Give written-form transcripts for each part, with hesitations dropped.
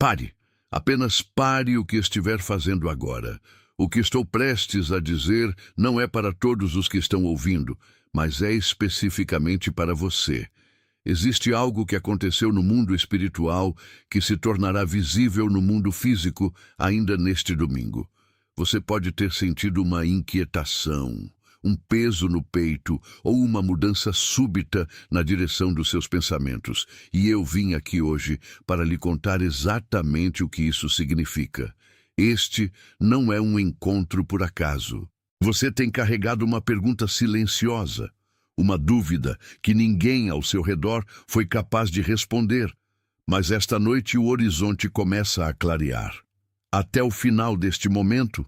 Pare. Apenas pare o que estiver fazendo agora. O que estou prestes a dizer não é para todos os que estão ouvindo, mas é especificamente para você. Existe algo que aconteceu no mundo espiritual que se tornará visível no mundo físico ainda neste domingo. Você pode ter sentido uma inquietação, um peso no peito ou uma mudança súbita na direção dos seus pensamentos. E eu vim aqui hoje para lhe contar exatamente o que isso significa. Este não é um encontro por acaso. Você tem carregado uma pergunta silenciosa, uma dúvida que ninguém ao seu redor foi capaz de responder. Mas esta noite o horizonte começa a clarear. Até o final deste momento,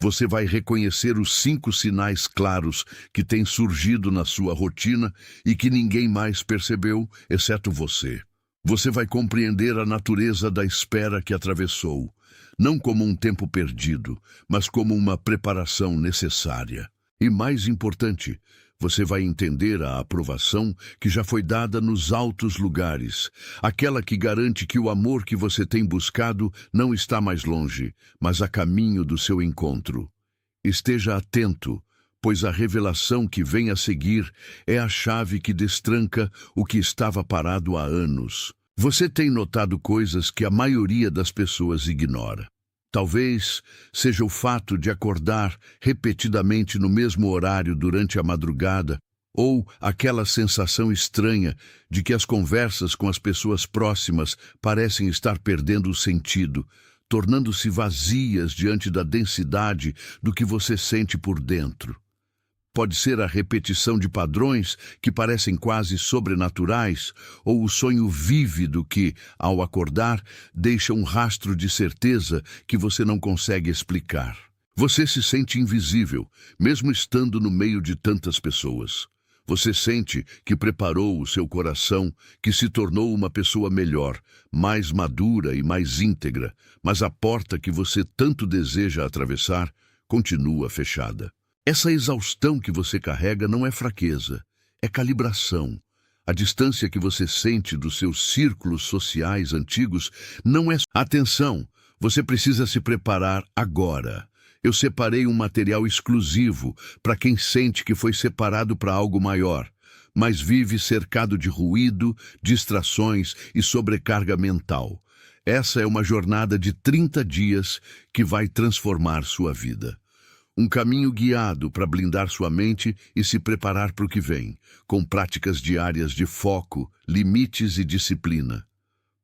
você vai reconhecer os 5 sinais claros que têm surgido na sua rotina e que ninguém mais percebeu, exceto você. Você vai compreender a natureza da espera que atravessou, não como um tempo perdido, mas como uma preparação necessária. E mais importante, você vai entender a aprovação que já foi dada nos altos lugares, aquela que garante que o amor que você tem buscado não está mais longe, mas a caminho do seu encontro. Esteja atento, pois a revelação que vem a seguir é a chave que destranca o que estava parado há anos. Você tem notado coisas que a maioria das pessoas ignora. Talvez seja o fato de acordar repetidamente no mesmo horário durante a madrugada, ou aquela sensação estranha de que as conversas com as pessoas próximas parecem estar perdendo o sentido, tornando-se vazias diante da densidade do que você sente por dentro. Pode ser a repetição de padrões que parecem quase sobrenaturais, ou o sonho vívido que, ao acordar, deixa um rastro de certeza que você não consegue explicar. Você se sente invisível, mesmo estando no meio de tantas pessoas. Você sente que preparou o seu coração, que se tornou uma pessoa melhor, mais madura e mais íntegra, mas a porta que você tanto deseja atravessar continua fechada. Essa exaustão que você carrega não é fraqueza, é calibração. A distância que você sente dos seus círculos sociais antigos não é... Atenção, você precisa se preparar agora. Eu separei um material exclusivo para quem sente que foi separado para algo maior, mas vive cercado de ruído, distrações e sobrecarga mental. Essa é uma jornada de 30 dias que vai transformar sua vida. Um caminho guiado para blindar sua mente e se preparar para o que vem, com práticas diárias de foco, limites e disciplina.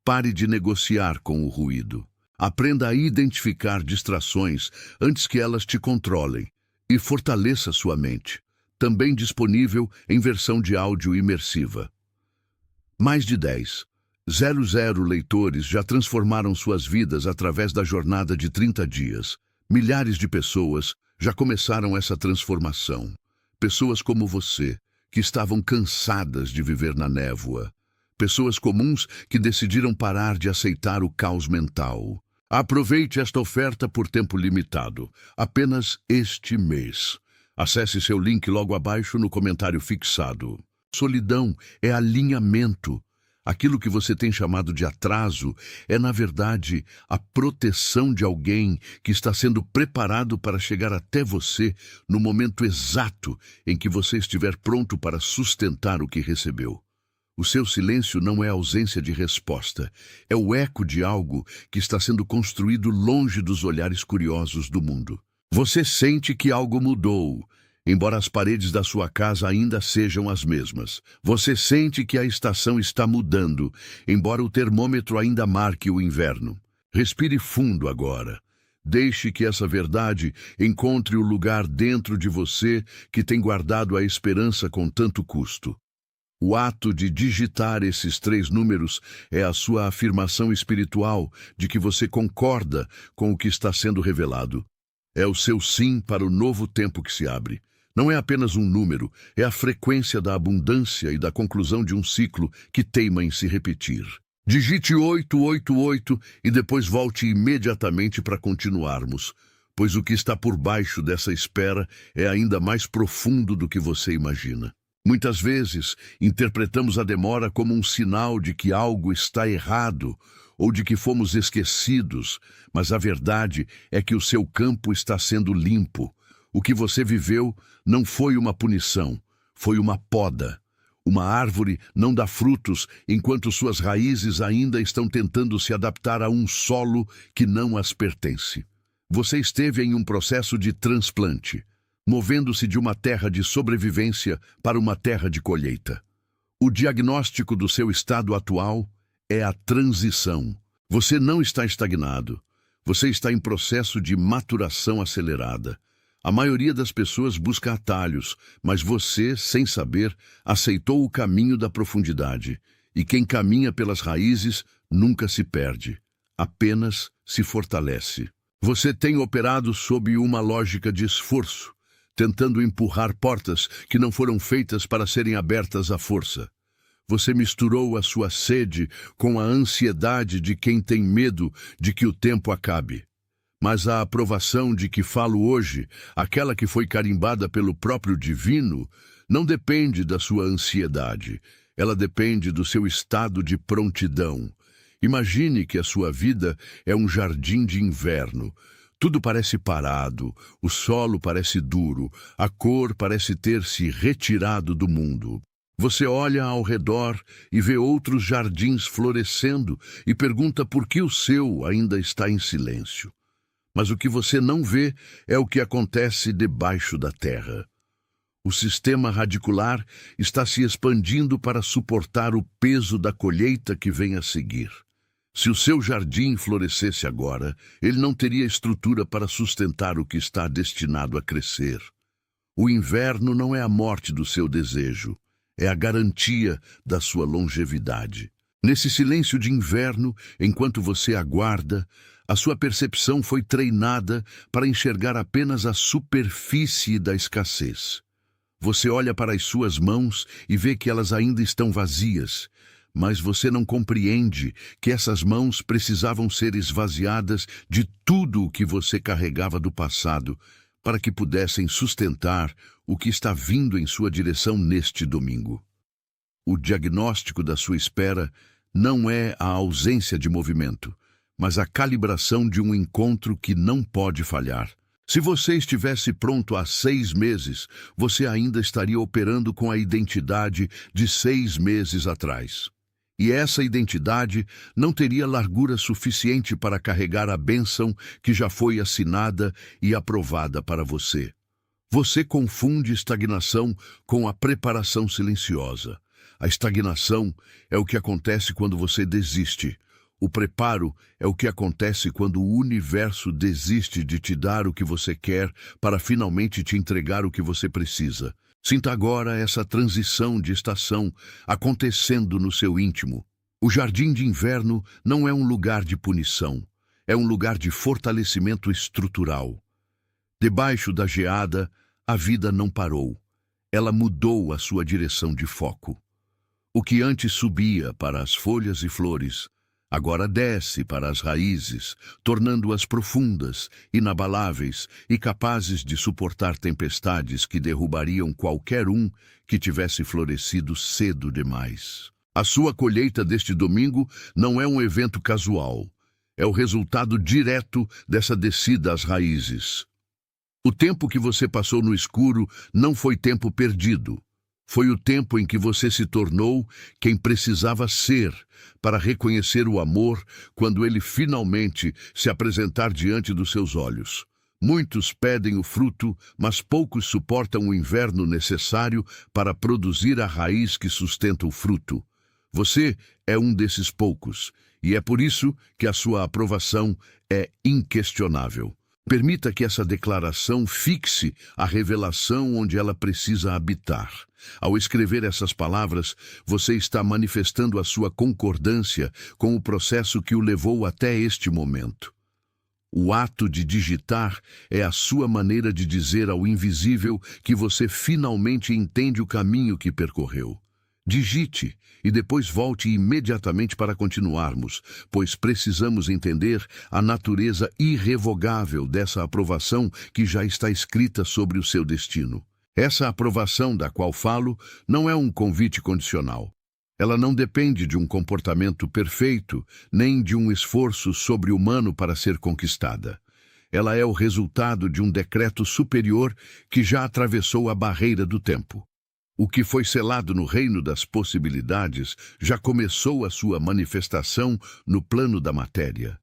Pare de negociar com o ruído. Aprenda a identificar distrações antes que elas te controlem e fortaleça sua mente. Também disponível em versão de áudio imersiva. Mais de 10,00 leitores já transformaram suas vidas através da jornada de 30 dias. Milhares de pessoas já começaram essa transformação. Pessoas como você, que estavam cansadas de viver na névoa. Pessoas comuns que decidiram parar de aceitar o caos mental. Aproveite esta oferta por tempo limitado, apenas este mês. Acesse seu link logo abaixo no comentário fixado. Solidão é alinhamento. Aquilo que você tem chamado de atraso é, na verdade, a proteção de alguém que está sendo preparado para chegar até você no momento exato em que você estiver pronto para sustentar o que recebeu. O seu silêncio não é ausência de resposta, é o eco de algo que está sendo construído longe dos olhares curiosos do mundo. Você sente que algo mudou, embora as paredes da sua casa ainda sejam as mesmas. Você sente que a estação está mudando, embora o termômetro ainda marque o inverno. Respire fundo agora. Deixe que essa verdade encontre o lugar dentro de você que tem guardado a esperança com tanto custo. O ato de digitar esses 3 números é a sua afirmação espiritual de que você concorda com o que está sendo revelado. É o seu sim para o novo tempo que se abre. Não é apenas um número, é a frequência da abundância e da conclusão de um ciclo que teima em se repetir. Digite 888 e depois volte imediatamente para continuarmos, pois o que está por baixo dessa espera é ainda mais profundo do que você imagina. Muitas vezes, interpretamos a demora como um sinal de que algo está errado ou de que fomos esquecidos, mas a verdade é que o seu campo está sendo limpo. O que você viveu não foi uma punição, foi uma poda. Uma árvore não dá frutos enquanto suas raízes ainda estão tentando se adaptar a um solo que não as pertence. Você esteve em um processo de transplante, movendo-se de uma terra de sobrevivência para uma terra de colheita. O diagnóstico do seu estado atual é a transição. Você não está estagnado. Você está em processo de maturação acelerada. A maioria das pessoas busca atalhos, mas você, sem saber, aceitou o caminho da profundidade. E quem caminha pelas raízes nunca se perde, apenas se fortalece. Você tem operado sob uma lógica de esforço, tentando empurrar portas que não foram feitas para serem abertas à força. Você misturou a sua sede com a ansiedade de quem tem medo de que o tempo acabe. Mas a aprovação de que falo hoje, aquela que foi carimbada pelo próprio divino, não depende da sua ansiedade. Ela depende do seu estado de prontidão. Imagine que a sua vida é um jardim de inverno. Tudo parece parado, o solo parece duro, a cor parece ter se retirado do mundo. Você olha ao redor e vê outros jardins florescendo e pergunta por que o seu ainda está em silêncio. Mas o que você não vê é o que acontece debaixo da terra. O sistema radicular está se expandindo para suportar o peso da colheita que vem a seguir. Se o seu jardim florescesse agora, ele não teria estrutura para sustentar o que está destinado a crescer. O inverno não é a morte do seu desejo, é a garantia da sua longevidade. Nesse silêncio de inverno, enquanto você aguarda, a sua percepção foi treinada para enxergar apenas a superfície da escassez. Você olha para as suas mãos e vê que elas ainda estão vazias, mas você não compreende que essas mãos precisavam ser esvaziadas de tudo o que você carregava do passado para que pudessem sustentar o que está vindo em sua direção neste domingo. O diagnóstico da sua espera não é a ausência de movimento, mas a calibração de um encontro que não pode falhar. Se você estivesse pronto há 6 meses, você ainda estaria operando com a identidade de 6 meses atrás. E essa identidade não teria largura suficiente para carregar a bênção que já foi assinada e aprovada para você. Você confunde estagnação com a preparação silenciosa. A estagnação é o que acontece quando você desiste. O preparo é o que acontece quando o universo desiste de te dar o que você quer para finalmente te entregar o que você precisa. Sinta agora essa transição de estação acontecendo no seu íntimo. O jardim de inverno não é um lugar de punição, é um lugar de fortalecimento estrutural. Debaixo da geada, a vida não parou. Ela mudou a sua direção de foco. O que antes subia para as folhas e flores, agora desce para as raízes, tornando-as profundas, inabaláveis e capazes de suportar tempestades que derrubariam qualquer um que tivesse florescido cedo demais. A sua colheita deste domingo não é um evento casual. É o resultado direto dessa descida às raízes. O tempo que você passou no escuro não foi tempo perdido. Foi o tempo em que você se tornou quem precisava ser para reconhecer o amor quando ele finalmente se apresentar diante dos seus olhos. Muitos pedem o fruto, mas poucos suportam o inverno necessário para produzir a raiz que sustenta o fruto. Você é um desses poucos, e é por isso que a sua aprovação é inquestionável. Permita que essa declaração fixe a revelação onde ela precisa habitar. Ao escrever essas palavras, você está manifestando a sua concordância com o processo que o levou até este momento. O ato de digitar é a sua maneira de dizer ao invisível que você finalmente entende o caminho que percorreu. Digite e depois volte imediatamente para continuarmos, pois precisamos entender a natureza irrevogável dessa aprovação que já está escrita sobre o seu destino. Essa aprovação da qual falo não é um convite condicional. Ela não depende de um comportamento perfeito, nem de um esforço sobre-humano para ser conquistada. Ela é o resultado de um decreto superior que já atravessou a barreira do tempo. O que foi selado no reino das possibilidades já começou a sua manifestação no plano da matéria.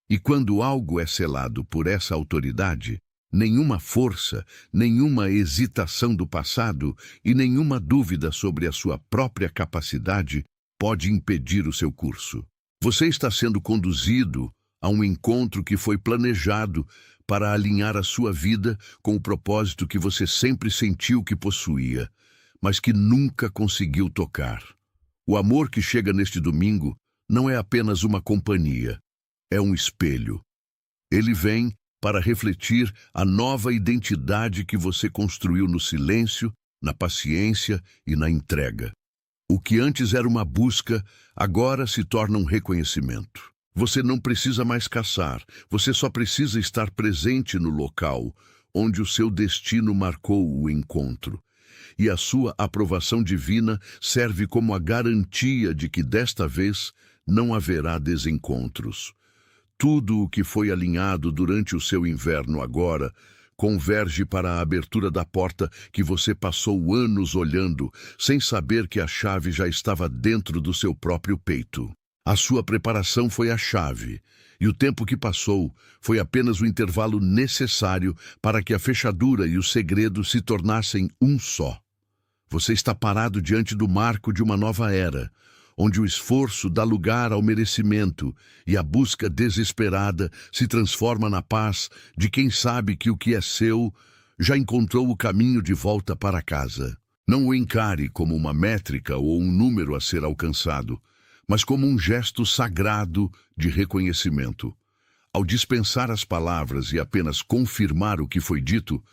E quando algo é selado por essa autoridade, nenhuma força, nenhuma hesitação do passado e nenhuma dúvida sobre a sua própria capacidade pode impedir o seu curso. Você está sendo conduzido a um encontro que foi planejado para alinhar a sua vida com o propósito que você sempre sentiu que possuía, mas que nunca conseguiu tocar. O amor que chega neste domingo não é apenas uma companhia, é um espelho. Ele vem para refletir a nova identidade que você construiu no silêncio, na paciência e na entrega. O que antes era uma busca, agora se torna um reconhecimento. Você não precisa mais caçar, você só precisa estar presente no local onde o seu destino marcou o encontro. E a sua aprovação divina serve como a garantia de que desta vez não haverá desencontros. Tudo o que foi alinhado durante o seu inverno agora converge para a abertura da porta que você passou anos olhando, sem saber que a chave já estava dentro do seu próprio peito. A sua preparação foi a chave, e o tempo que passou foi apenas o intervalo necessário para que a fechadura e o segredo se tornassem um só. Você está parado diante do marco de uma nova era, onde o esforço dá lugar ao merecimento e a busca desesperada se transforma na paz de quem sabe que o que é seu já encontrou o caminho de volta para casa. Não o encare como uma métrica ou um número a ser alcançado, mas como um gesto sagrado de reconhecimento. Ao dispensar as palavras e apenas confirmar o que foi dito,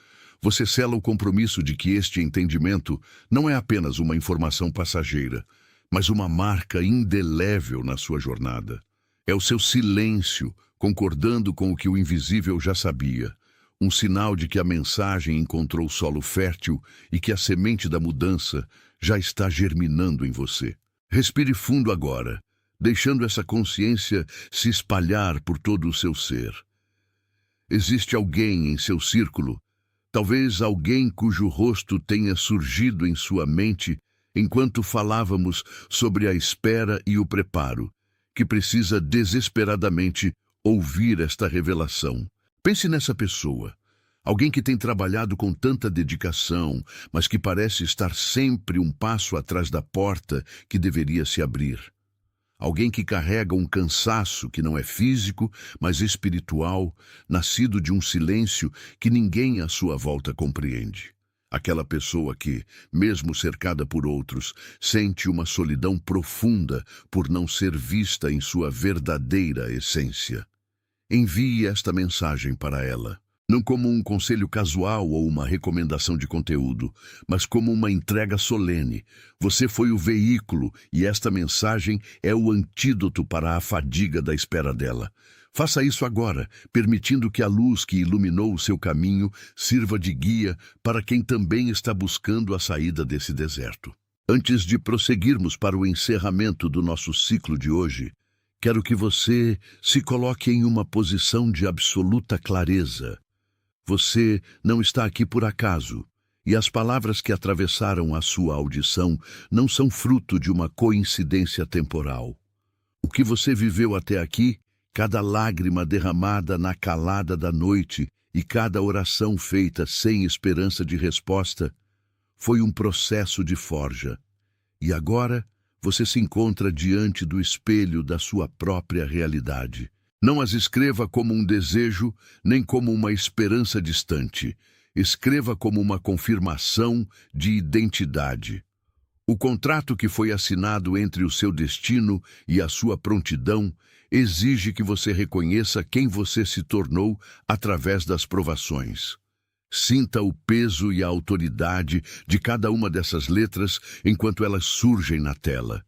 você sela o compromisso de que este entendimento não é apenas uma informação passageira, mas uma marca indelével na sua jornada. É o seu silêncio, concordando com o que o invisível já sabia, um sinal de que a mensagem encontrou solo fértil e que a semente da mudança já está germinando em você. Respire fundo agora, deixando essa consciência se espalhar por todo o seu ser. Existe alguém em seu círculo, talvez alguém cujo rosto tenha surgido em sua mente enquanto falávamos sobre a espera e o preparo, que precisa desesperadamente ouvir esta revelação. Pense nessa pessoa, alguém que tem trabalhado com tanta dedicação, mas que parece estar sempre um passo atrás da porta que deveria se abrir. Alguém que carrega um cansaço que não é físico, mas espiritual, nascido de um silêncio que ninguém à sua volta compreende. Aquela pessoa que, mesmo cercada por outros, sente uma solidão profunda por não ser vista em sua verdadeira essência. Envie esta mensagem para ela, não como um conselho casual ou uma recomendação de conteúdo, mas como uma entrega solene. Você foi o veículo e esta mensagem é o antídoto para a fadiga da espera dela. Faça isso agora, permitindo que a luz que iluminou o seu caminho sirva de guia para quem também está buscando a saída desse deserto. Antes de prosseguirmos para o encerramento do nosso ciclo de hoje, quero que você se coloque em uma posição de absoluta clareza. Você não está aqui por acaso, e as palavras que atravessaram a sua audição não são fruto de uma coincidência temporal. O que você viveu até aqui, cada lágrima derramada na calada da noite e cada oração feita sem esperança de resposta, foi um processo de forja. E agora você se encontra diante do espelho da sua própria realidade. Não as escreva como um desejo, nem como uma esperança distante. Escreva como uma confirmação de identidade. O contrato que foi assinado entre o seu destino e a sua prontidão exige que você reconheça quem você se tornou através das provações. Sinta o peso e a autoridade de cada uma dessas letras enquanto elas surgem na tela.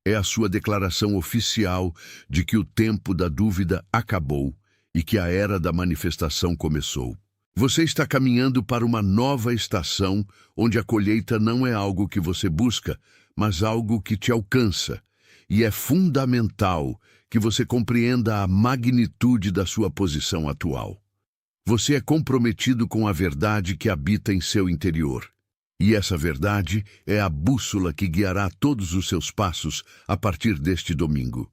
É a sua declaração oficial de que o tempo da dúvida acabou e que a era da manifestação começou. Você está caminhando para uma nova estação onde a colheita não é algo que você busca, mas algo que te alcança. E é fundamental que você compreenda a magnitude da sua posição atual. Você é comprometido com a verdade que habita em seu interior. E essa verdade é a bússola que guiará todos os seus passos a partir deste domingo.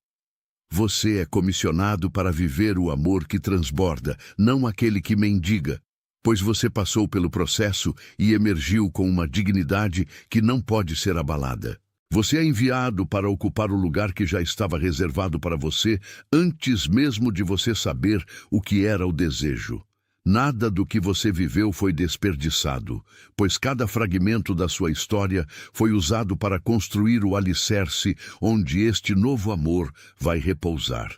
Você é comissionado para viver o amor que transborda, não aquele que mendiga, pois você passou pelo processo e emergiu com uma dignidade que não pode ser abalada. Você é enviado para ocupar o lugar que já estava reservado para você antes mesmo de você saber o que era o desejo. Nada do que você viveu foi desperdiçado, pois cada fragmento da sua história foi usado para construir o alicerce onde este novo amor vai repousar.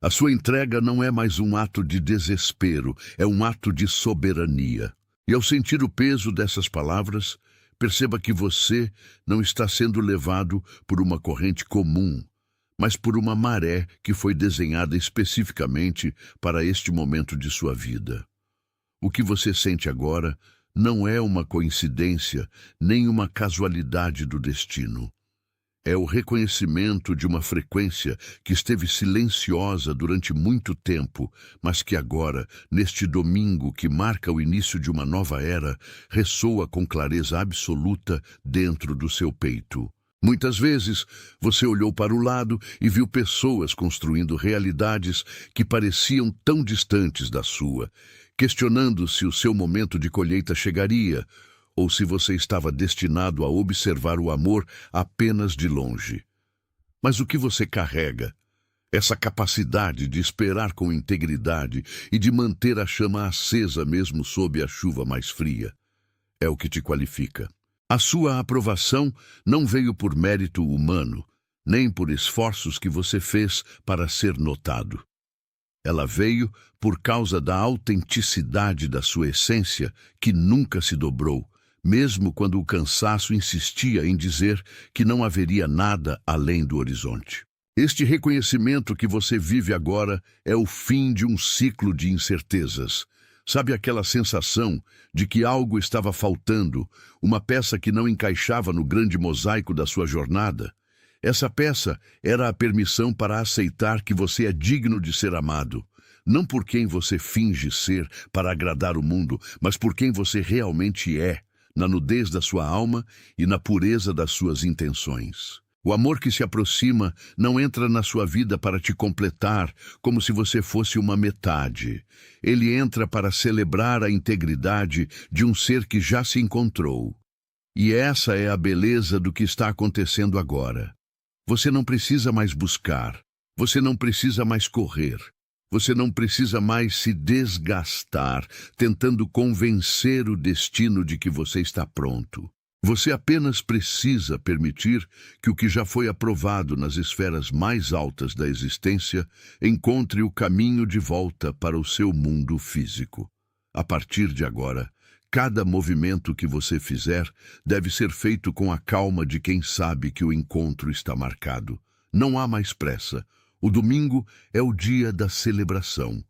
A sua entrega não é mais um ato de desespero, é um ato de soberania. E ao sentir o peso dessas palavras, perceba que você não está sendo levado por uma corrente comum, mas por uma maré que foi desenhada especificamente para este momento de sua vida. O que você sente agora não é uma coincidência, nem uma casualidade do destino. É o reconhecimento de uma frequência que esteve silenciosa durante muito tempo, mas que agora, neste domingo que marca o início de uma nova era, ressoa com clareza absoluta dentro do seu peito. Muitas vezes, você olhou para o lado e viu pessoas construindo realidades que pareciam tão distantes da sua, questionando se o seu momento de colheita chegaria, ou se você estava destinado a observar o amor apenas de longe. Mas o que você carrega, essa capacidade de esperar com integridade e de manter a chama acesa mesmo sob a chuva mais fria, é o que te qualifica. A sua aprovação não veio por mérito humano, nem por esforços que você fez para ser notado. Ela veio por causa da autenticidade da sua essência, que nunca se dobrou, mesmo quando o cansaço insistia em dizer que não haveria nada além do horizonte. Este reconhecimento que você vive agora é o fim de um ciclo de incertezas. Sabe aquela sensação de que algo estava faltando, uma peça que não encaixava no grande mosaico da sua jornada? Essa peça era a permissão para aceitar que você é digno de ser amado, não por quem você finge ser para agradar o mundo, mas por quem você realmente é, na nudez da sua alma e na pureza das suas intenções. O amor que se aproxima não entra na sua vida para te completar, como se você fosse uma metade. Ele entra para celebrar a integridade de um ser que já se encontrou. E essa é a beleza do que está acontecendo agora. Você não precisa mais buscar, você não precisa mais correr, você não precisa mais se desgastar tentando convencer o destino de que você está pronto. Você apenas precisa permitir que o que já foi aprovado nas esferas mais altas da existência encontre o caminho de volta para o seu mundo físico. A partir de agora, cada movimento que você fizer deve ser feito com a calma de quem sabe que o encontro está marcado. Não há mais pressa. O domingo é o dia da celebração.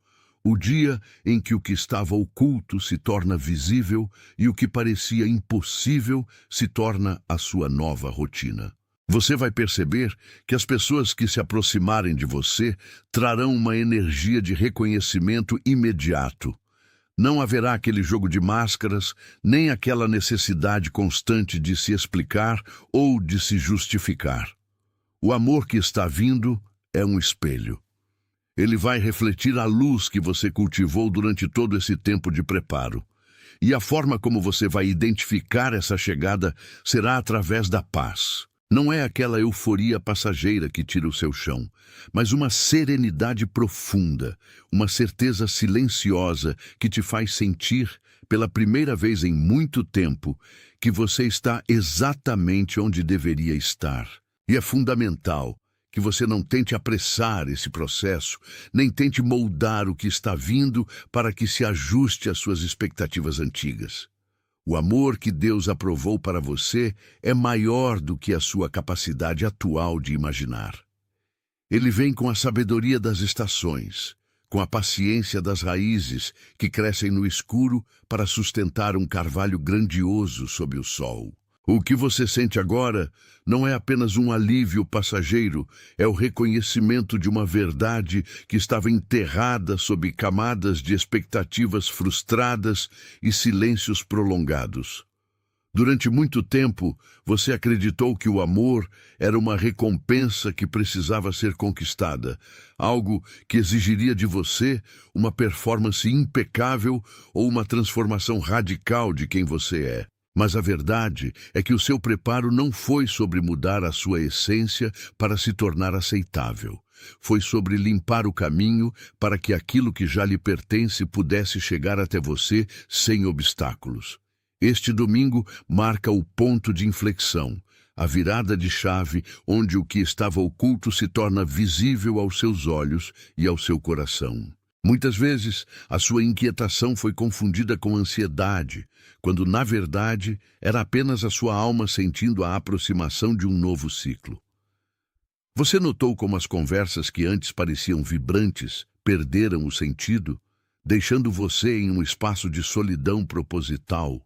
O dia em que o que estava oculto se torna visível e o que parecia impossível se torna a sua nova rotina. Você vai perceber que as pessoas que se aproximarem de você trarão uma energia de reconhecimento imediato. Não haverá aquele jogo de máscaras, nem aquela necessidade constante de se explicar ou de se justificar. O amor que está vindo é um espelho. Ele vai refletir a luz que você cultivou durante todo esse tempo de preparo. E a forma como você vai identificar essa chegada será através da paz. Não é aquela euforia passageira que tira o seu chão, mas uma serenidade profunda, uma certeza silenciosa que te faz sentir, pela primeira vez em muito tempo, que você está exatamente onde deveria estar. E é fundamental que você não tente apressar esse processo, nem tente moldar o que está vindo para que se ajuste às suas expectativas antigas. O amor que Deus aprovou para você é maior do que a sua capacidade atual de imaginar. Ele vem com a sabedoria das estações, com a paciência das raízes que crescem no escuro para sustentar um carvalho grandioso sob o sol. O que você sente agora não é apenas um alívio passageiro, é o reconhecimento de uma verdade que estava enterrada sob camadas de expectativas frustradas e silêncios prolongados. Durante muito tempo, você acreditou que o amor era uma recompensa que precisava ser conquistada, algo que exigiria de você uma performance impecável ou uma transformação radical de quem você é. Mas a verdade é que o seu preparo não foi sobre mudar a sua essência para se tornar aceitável. Foi sobre limpar o caminho para que aquilo que já lhe pertence pudesse chegar até você sem obstáculos. Este domingo marca o ponto de inflexão, a virada de chave onde o que estava oculto se torna visível aos seus olhos e ao seu coração. Muitas vezes, a sua inquietação foi confundida com ansiedade, quando, na verdade, era apenas a sua alma sentindo a aproximação de um novo ciclo. Você notou como as conversas que antes pareciam vibrantes perderam o sentido, deixando você em um espaço de solidão proposital?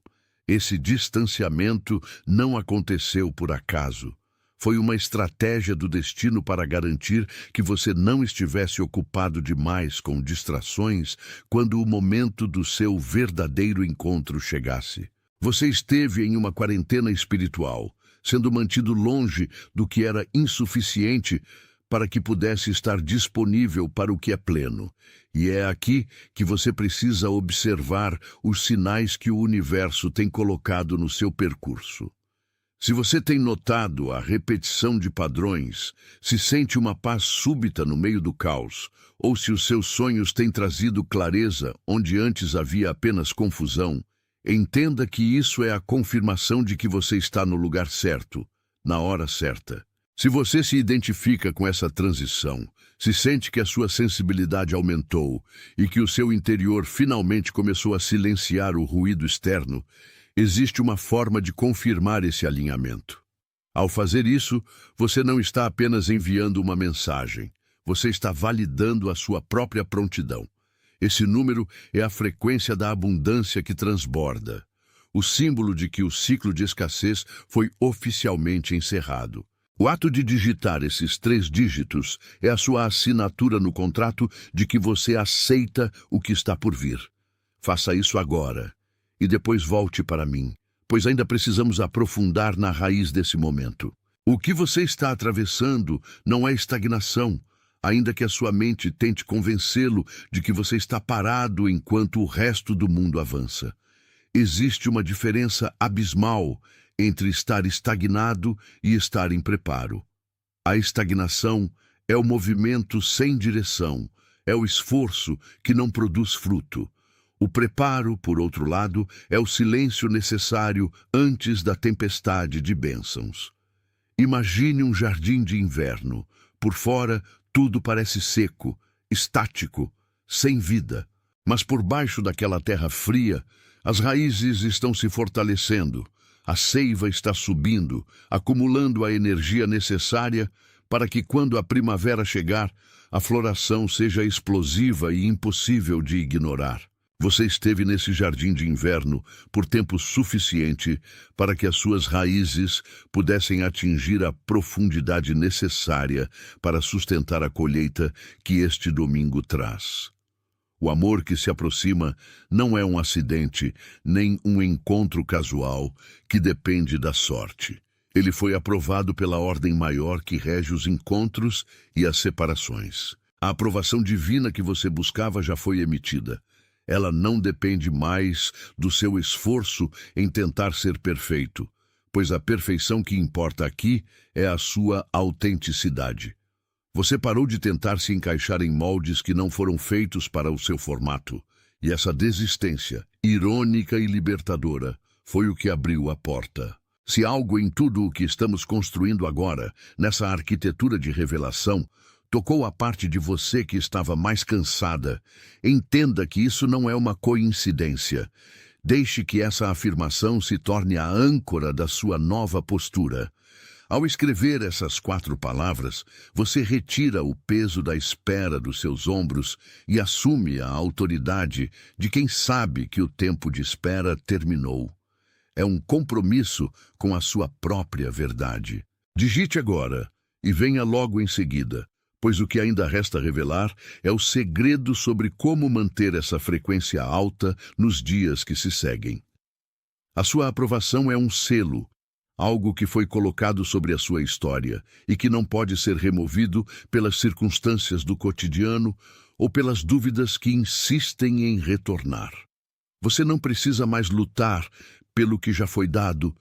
Esse distanciamento não aconteceu por acaso. Foi uma estratégia do destino para garantir que você não estivesse ocupado demais com distrações quando o momento do seu verdadeiro encontro chegasse. Você esteve em uma quarentena espiritual, sendo mantido longe do que era insuficiente para que pudesse estar disponível para o que é pleno. E é aqui que você precisa observar os sinais que o universo tem colocado no seu percurso. Se você tem notado a repetição de padrões, se sente uma paz súbita no meio do caos, ou se os seus sonhos têm trazido clareza onde antes havia apenas confusão, entenda que isso é a confirmação de que você está no lugar certo, na hora certa. Se você se identifica com essa transição, se sente que a sua sensibilidade aumentou e que o seu interior finalmente começou a silenciar o ruído externo, existe uma forma de confirmar esse alinhamento. Ao fazer isso, você não está apenas enviando uma mensagem, você está validando a sua própria prontidão. Esse número é a frequência da abundância que transborda, o símbolo de que o ciclo de escassez foi oficialmente encerrado. O ato de digitar esses 3 dígitos é a sua assinatura no contrato de que você aceita o que está por vir. Faça isso agora. E depois volte para mim, pois ainda precisamos aprofundar na raiz desse momento. O que você está atravessando não é estagnação, ainda que a sua mente tente convencê-lo de que você está parado enquanto o resto do mundo avança. Existe uma diferença abismal entre estar estagnado e estar em preparo. A estagnação é o movimento sem direção, é o esforço que não produz fruto. O preparo, por outro lado, é o silêncio necessário antes da tempestade de bênçãos. Imagine um jardim de inverno. Por fora, tudo parece seco, estático, sem vida. Mas por baixo daquela terra fria, as raízes estão se fortalecendo, a seiva está subindo, acumulando a energia necessária para que, quando a primavera chegar, a floração seja explosiva e impossível de ignorar. Você esteve nesse jardim de inverno por tempo suficiente para que as suas raízes pudessem atingir a profundidade necessária para sustentar a colheita que este domingo traz. O amor que se aproxima não é um acidente, nem um encontro casual que depende da sorte. Ele foi aprovado pela ordem maior que rege os encontros e as separações. A aprovação divina que você buscava já foi emitida. Ela não depende mais do seu esforço em tentar ser perfeito, pois a perfeição que importa aqui é a sua autenticidade. Você parou de tentar se encaixar em moldes que não foram feitos para o seu formato, e essa desistência, irônica e libertadora, foi o que abriu a porta. Se algo em tudo o que estamos construindo agora, nessa arquitetura de revelação, tocou a parte de você que estava mais cansada, entenda que isso não é uma coincidência. Deixe que essa afirmação se torne a âncora da sua nova postura. Ao escrever essas 4 palavras, você retira o peso da espera dos seus ombros e assume a autoridade de quem sabe que o tempo de espera terminou. é um compromisso com a sua própria verdade. Digite agora e venha logo em seguida, pois o que ainda resta revelar é o segredo sobre como manter essa frequência alta nos dias que se seguem. A sua aprovação é um selo, algo que foi colocado sobre a sua história e que não pode ser removido pelas circunstâncias do cotidiano ou pelas dúvidas que insistem em retornar. Você não precisa mais lutar pelo que já foi dado,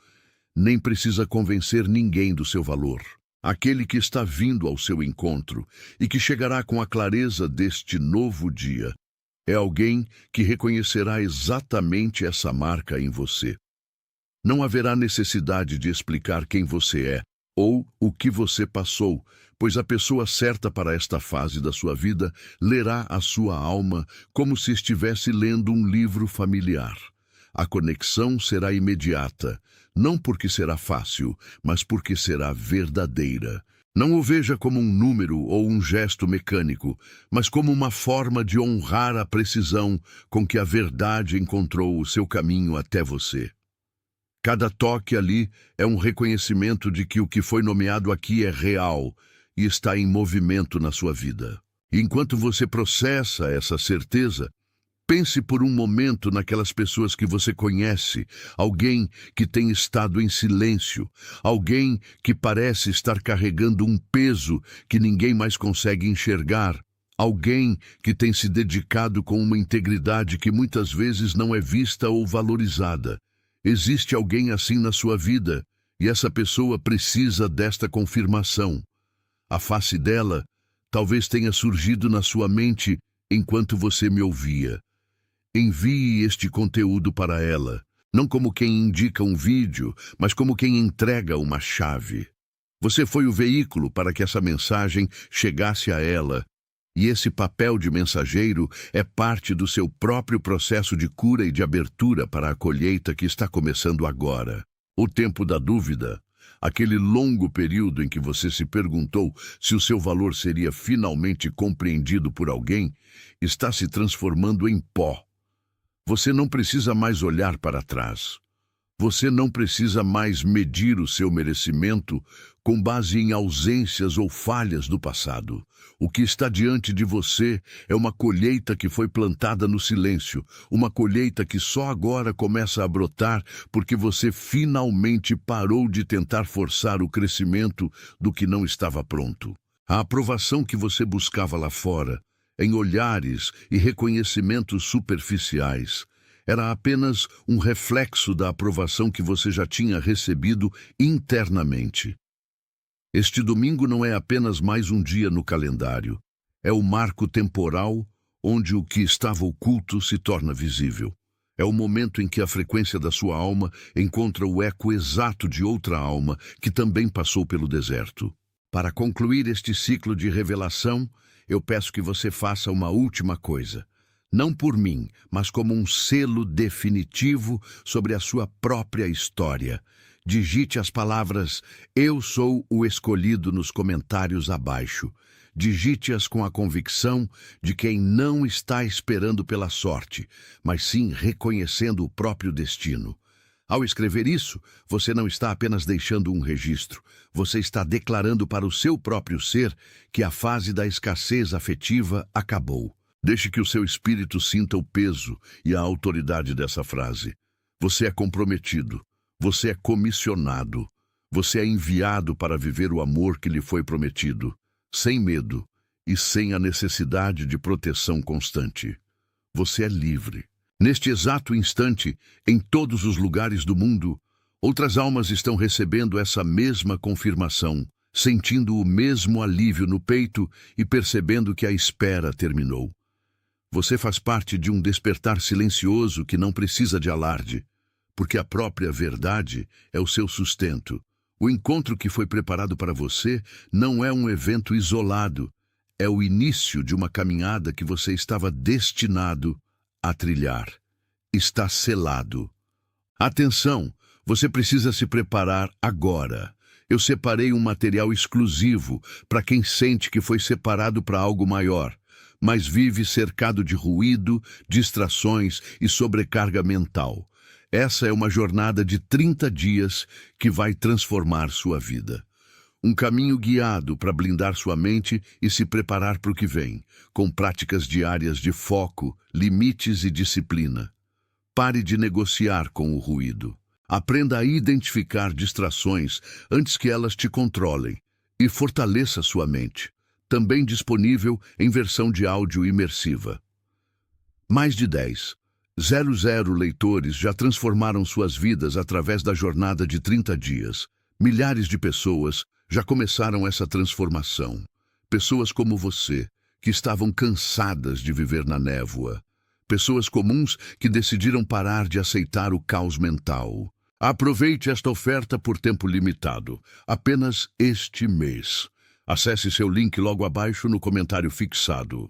nem precisa convencer ninguém do seu valor. Aquele que está vindo ao seu encontro e que chegará com a clareza deste novo dia é alguém que reconhecerá exatamente essa marca em você. Não haverá necessidade de explicar quem você é ou o que você passou, pois a pessoa certa para esta fase da sua vida lerá a sua alma como se estivesse lendo um livro familiar. A conexão será imediata, não porque será fácil, mas porque será verdadeira. Não o veja como um número ou um gesto mecânico, mas como uma forma de honrar a precisão com que a verdade encontrou o seu caminho até você. Cada toque ali é um reconhecimento de que o que foi nomeado aqui é real e está em movimento na sua vida. E enquanto você processa essa certeza, pense por um momento naquelas pessoas que você conhece, alguém que tem estado em silêncio, alguém que parece estar carregando um peso que ninguém mais consegue enxergar, alguém que tem se dedicado com uma integridade que muitas vezes não é vista ou valorizada. Existe alguém assim na sua vida, e essa pessoa precisa desta confirmação. A face dela talvez tenha surgido na sua mente enquanto você me ouvia. Envie este conteúdo para ela, não como quem indica um vídeo, mas como quem entrega uma chave. Você foi o veículo para que essa mensagem chegasse a ela, e esse papel de mensageiro é parte do seu próprio processo de cura e de abertura para a colheita que está começando agora. O tempo da dúvida, aquele longo período em que você se perguntou se o seu valor seria finalmente compreendido por alguém, está se transformando em pó. Você não precisa mais olhar para trás. Você não precisa mais medir o seu merecimento com base em ausências ou falhas do passado. O que está diante de você é uma colheita que foi plantada no silêncio, uma colheita que só agora começa a brotar porque você finalmente parou de tentar forçar o crescimento do que não estava pronto. A aprovação que você buscava lá fora, em olhares e reconhecimentos superficiais, era apenas um reflexo da aprovação que você já tinha recebido internamente. Este domingo não é apenas mais um dia no calendário, é o marco temporal onde o que estava oculto se torna visível. É o momento em que a frequência da sua alma encontra o eco exato de outra alma que também passou pelo deserto. Para concluir este ciclo de revelação, eu peço que você faça uma última coisa. Não por mim, mas como um selo definitivo sobre a sua própria história. Digite as palavras "Eu sou o escolhido" nos comentários abaixo. Digite-as com a convicção de quem não está esperando pela sorte, mas sim reconhecendo o próprio destino. Ao escrever isso, você não está apenas deixando um registro, você está declarando para o seu próprio ser que a fase da escassez afetiva acabou. Deixe que o seu espírito sinta o peso e a autoridade dessa frase. Você é comprometido, você é comissionado, você é enviado para viver o amor que lhe foi prometido, sem medo e sem a necessidade de proteção constante. Você é livre. Neste exato instante, em todos os lugares do mundo, outras almas estão recebendo essa mesma confirmação, sentindo o mesmo alívio no peito e percebendo que a espera terminou. Você faz parte de um despertar silencioso que não precisa de alarde, porque a própria verdade é o seu sustento. O encontro que foi preparado para você não é um evento isolado, é o início de uma caminhada que você estava destinado a trilhar. Está selado. Atenção, você precisa se preparar agora. Eu separei um material exclusivo para quem sente que foi separado para algo maior, mas vive cercado de ruído, distrações e sobrecarga mental. Essa é uma jornada de 30 dias que vai transformar sua vida. Um caminho guiado para blindar sua mente e se preparar para o que vem, com práticas diárias de foco, limites e disciplina. Pare de negociar com o ruído. Aprenda a identificar distrações antes que elas te controlem e fortaleça sua mente. Também disponível em versão de áudio imersiva. Mais de 10,00 leitores já transformaram suas vidas através da jornada de 30 dias. Milhares de pessoas já começaram essa transformação. Pessoas como você, que estavam cansadas de viver na névoa. Pessoas comuns que decidiram parar de aceitar o caos mental. Aproveite esta oferta por tempo limitado, apenas este mês. Acesse seu link logo abaixo no comentário fixado.